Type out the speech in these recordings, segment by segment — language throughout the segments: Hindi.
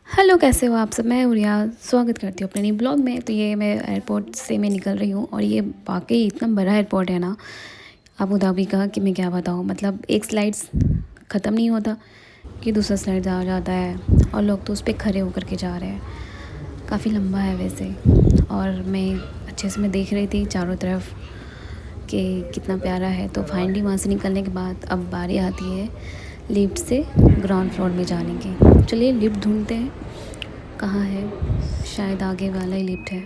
हेलो, कैसे हो आप सब? मैं उरिया स्वागत करती हूँ अपने नए ब्लॉग में। तो ये मैं एयरपोर्ट से मैं निकल रही हूँ और ये वाकई इतना बड़ा एयरपोर्ट है ना अबू धाबी का, कि मैं क्या बताऊँ। मतलब एक स्लाइड्स ख़त्म नहीं होता कि दूसरा स्लाइड आ जाता है और लोग तो उस पर खड़े होकर के जा रहे हैं। काफ़ी लंबा है वैसे। और मैं अच्छे से मैं देख रही थी चारों तरफ कि कितना प्यारा है। तो फाइनली वहाँ से निकलने के बाद अब बारी आती है लिफ्ट से ग्राउंड फ्लोर में जाने की। चलिए लिफ्ट ढूंढते हैं कहाँ है। शायद आगे वाला ही लिफ्ट है।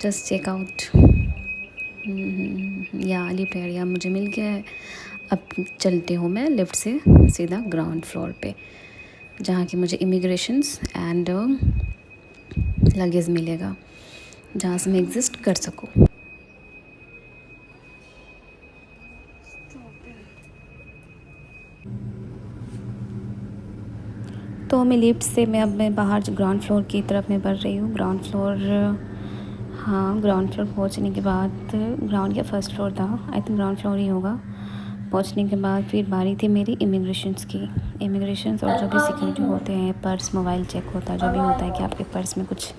Just check out. या लिफ्ट एरिया मुझे मिल गया है। अब चलती हूँ मैं लिफ्ट से सीधा ग्राउंड फ्लोर पे, जहाँ की मुझे इमिग्रेशंस एंड लगेज मिलेगा, जहाँ से मैं एग्जिस्ट कर सकूँ। तो मैं लिफ्ट से मैं बाहर ग्राउंड फ्लोर की तरफ मैं बढ़ रही हूँ। ग्राउंड फ्लोर, हाँ, ग्राउंड फ्लोर पहुँचने के बाद, ग्राउंड या फर्स्ट फ्लोर था, आई थिंक ग्राउंड फ्लोर ही होगा। पहुँचने के बाद फिर बारी थी मेरी इमिग्रेशंस की। इमिग्रेशंस और जो भी सिक्योरिटी होते हैं, पर्स मोबाइल चेक होता है, जो भी होता है कि आपके पर्स में कुछ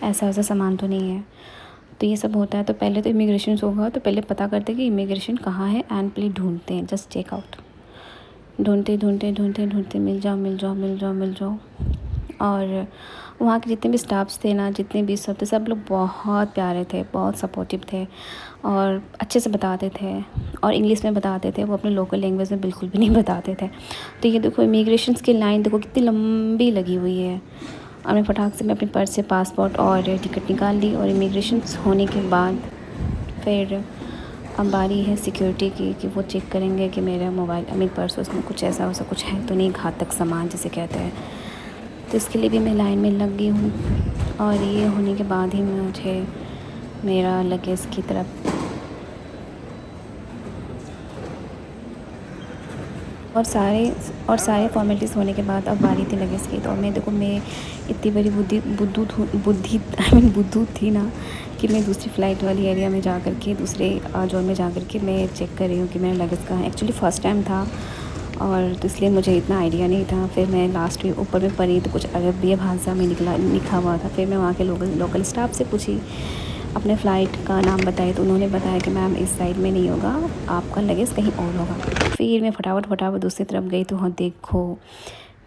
ऐसा वैसा सामान तो नहीं है, तो ये सब होता है। तो पहले तो इमिग्रेशन होगा, तो पहले पता करते हैं कि इमिग्रेशन कहाँ है एंड प्लीज ढूंढते हैं। Just check out. ढूंढते ढूंढते ढूंढते ढूंढते मिल जाओ मिल जाओ मिल जाओ मिल जाओ। और वहाँ के जितने भी स्टाफ्स थे ना, जितने भी सब थे, सब लोग बहुत प्यारे थे, बहुत सपोर्टिव थे और अच्छे से बताते थे और इंग्लिश में बताते थे। वो अपने लोकल लैंग्वेज में बिल्कुल भी नहीं बताते थे। तो ये देखो इमिग्रेशन की लाइन देखो कितनी लंबी लगी हुई है। और मैं फटाक से मैं अपने पर्स से पासपोर्ट और टिकट निकाल ली। और इमिग्रेशन होने के बाद फिर अब बारी है सिक्योरिटी की, कि वो चेक करेंगे कि मेरा मोबाइल मेरे पर्स उसमें कुछ ऐसा वैसा कुछ है तो नहीं, घातक सामान जिसे कहते हैं। तो इसके लिए भी मैं लाइन में लग गई हूँ। और ये होने के बाद ही मुझे मेरा लगेज की तरफ और सारे फॉर्मेलिटीज़ होने के बाद अब बारी थी लगेज की। तो मैं देखो, मैं इतनी बड़ी बुद्धू थी ना, कि मैं दूसरी फ़्लाइट वाली एरिया में जा कर के, दूसरे जोन में जा कर के मैं चेक कर रही हूँ कि मेरा लगेज कहाँ है। एक्चुअली फ़र्स्ट टाइम था और तो इसलिए मुझे इतना आइडिया नहीं था। फिर मैं लास्ट में ऊपर में पड़ी तो कुछ अरबी भाषा में लिखा हुआ था। फिर मैं वहाँ के लोकल स्टाफ से पूछी, अपने फ़्लाइट का नाम बताए, तो उन्होंने बताया कि मैम इस साइड में नहीं होगा, आपका लगेज कहीं और होगा। फिर मैं फटाफट दूसरी तरफ गई तो हाँ देखो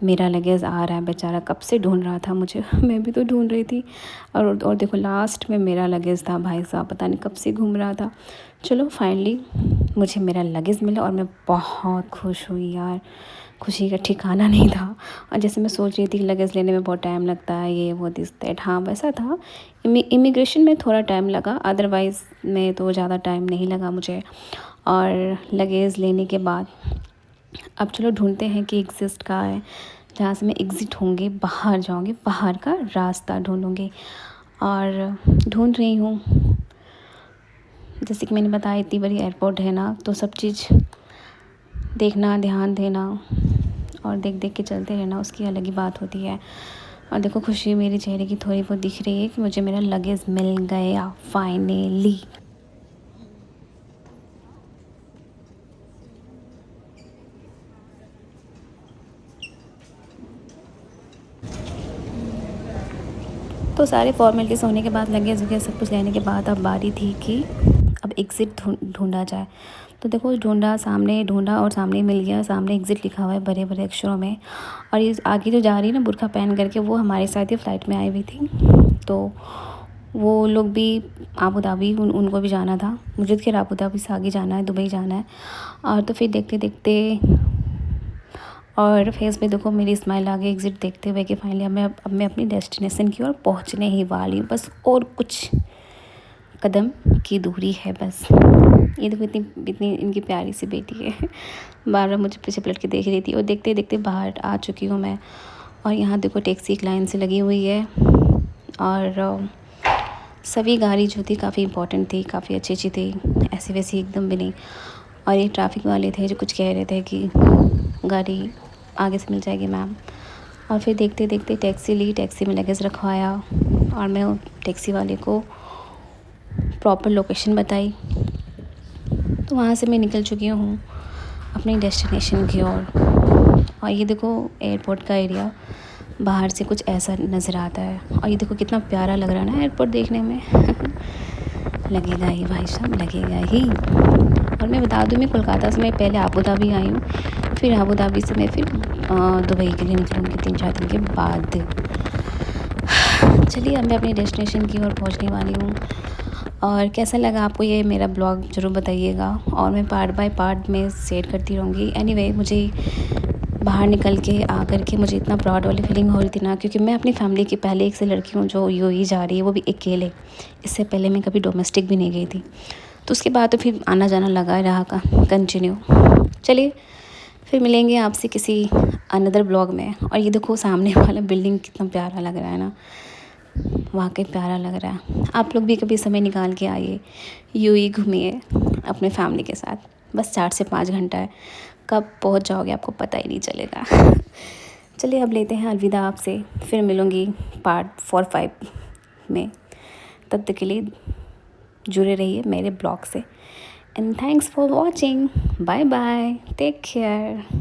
मेरा लगेज आ रहा है। बेचारा कब से ढूंढ रहा था मुझे मैं भी तो ढूंढ रही थी। और देखो लास्ट में मेरा लगेज था। भाई साहब पता नहीं कब से घूम रहा था। चलो फाइनली मुझे मेरा लगेज मिला और मैं बहुत खुश हुई यार। खुशी का ठिकाना नहीं था। और जैसे मैं सोच रही थी कि लगेज लेने में बहुत टाइम लगता है, ये वो दिस दैट, हाँ वैसा था। इमिग्रेशन में थोड़ा टाइम लगा, अदरवाइज़ में तो ज़्यादा टाइम नहीं लगा मुझे। और लगेज लेने के बाद अब चलो ढूंढते हैं कि एग्जिस्ट कहाँ है, जहाँ से मैं एग्ज़िट होंगी, बाहर जाऊँगी, बाहर का रास्ता ढूंढूँगी। और ढूंढ रही हूँ। जैसे कि मैंने बताया इतनी बड़ी एयरपोर्ट है ना, तो सब चीज़ देखना, ध्यान देना और देख देख के चलते रहना, उसकी अलग ही बात होती है। और देखो खुशी मेरे चेहरे की थोड़ी बहुत दिख रही है कि मुझे मेरा लगेज मिल गया फाइनली। तो सारे फॉर्मेलिटीज़ होने के बाद, लगेज वगैरह सब कुछ लेने के बाद, अब बारी थी कि अब एग्ज़िट ढूंढा जाए। तो देखो ढूंढा और सामने मिल गया। सामने एग्ज़िट लिखा हुआ है बड़े बड़े अक्षरों में। और ये आगे जो जा रही है ना बुर्का पहन करके, वो हमारे साथ ही फ़्लाइट में आई हुई थी। तो वो लोग भी आबू धाबी, उनको भी जाना था। मुझे तो खैर आबू धाबी से आगे जाना है, दुबई जाना है। और तो फिर देखते देखते और फेस पे देखो मेरी स्माइल आ गई एग्ज़िट देखते हुए कि फाइनली अब मैं अपनी डेस्टिनेशन की ओर पहुंचने ही वाली हूँ। बस और कुछ कदम की दूरी है बस। ये देखो इतनी इतनी इनकी प्यारी सी बेटी है बार बार मुझे पीछे पलट के देख रही थी। और देखते देखते बाहर आ चुकी हूँ मैं। और यहाँ देखो टैक्सी एक लाइन से लगी हुई है। और सभी गाड़ी जो थी काफ़ी इंपॉर्टेंट थी, काफ़ी अच्छी अच्छी थी, ऐसी वैसी एकदम भी नहीं। और ये ट्रैफिक वाले थे जो कुछ कह रहे थे कि गाड़ी आगे से मिल जाएगी मैम। और फिर देखते देखते टैक्सी ली, टैक्सी में लगेज रखवाया और मैं टैक्सी वाले को प्रॉपर लोकेशन बताई, तो वहाँ से मैं निकल चुकी हूँ अपनी डेस्टिनेशन की ओर। और ये देखो एयरपोर्ट का एरिया बाहर से कुछ ऐसा नज़र आता है। और ये देखो कितना प्यारा लग रहा है ना एयरपोर्ट देखने में। लगेगा ही भाई साहब, लगेगा ही। और मैं बता दूँ, मैं कोलकाता से मैं पहले आबू धाबी आई हूँ, फिर आबू धाबी से मैं फिर दुबई के लिए निकलूँगी 3-4 दिन के बाद। चलिए अब मैं अपनी डेस्टिनेशन की ओर पहुँचने वाली हूँ। और कैसा लगा आपको ये मेरा ब्लॉग ज़रूर बताइएगा, और मैं पार्ट बाय पार्ट में शेयर करती रहूँगी। एनीवे मुझे बाहर निकल के आकर के मुझे इतना प्राउड वाली फीलिंग हो रही थी ना, क्योंकि मैं अपनी फैमिली की पहले एक से लड़की हूँ जो यूएई जा रही है, वो भी अकेले। इससे पहले मैं कभी डोमेस्टिक भी नहीं गई थी, तो उसके बाद तो फिर आना जाना लगा रहा का कंटिन्यू। चलिए फिर मिलेंगे आपसे किसी अनदर ब्लॉग में। और ये देखो सामने वाला बिल्डिंग कितना प्यारा लग रहा है ना, वाकई प्यारा लग रहा है। आप लोग भी कभी समय निकाल के आइए, यूएई घूमिए अपने फैमिली के साथ। बस 4 से 5 घंटा है, कब पहुंच जाओगे आपको पता ही नहीं चलेगा। चलिए अब लेते हैं अलविदा आपसे, फिर मिलूँगी पार्ट 4-5 में। तब तक के लिए जुड़े रहिए मेरे ब्लॉग से। And thanks for watching. Bye bye, take care.